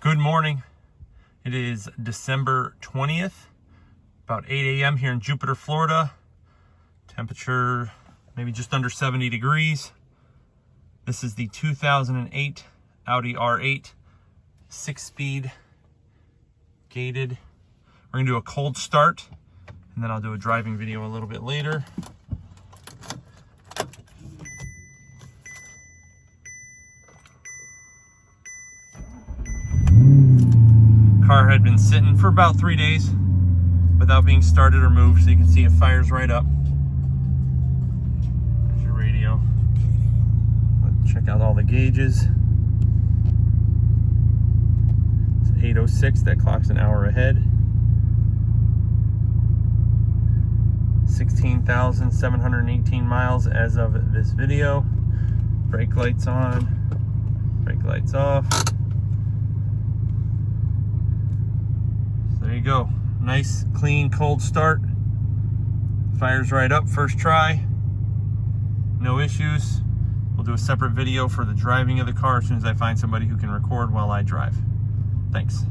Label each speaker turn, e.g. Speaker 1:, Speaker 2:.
Speaker 1: Good morning. It is December 20th, about 8 a.m. here in Jupiter, Florida. Temperature maybe just under 70 degrees. This is the 2008 Audi R8 6-speed gated. We're gonna do a cold start and then I'll do a driving video a little bit later. Car had been sitting for about 3 days without being started or moved, so you can see it fires right up. There's your radio. Let's check out all the gauges. It's 8:06, that clock's an hour ahead. 16,718 miles as of this video. Brake lights on, brake lights off. There you go. Nice, clean, cold start. Fires right up, first try. No issues. We'll do a separate video for the driving of the car as soon as I find somebody who can record while I drive. Thanks.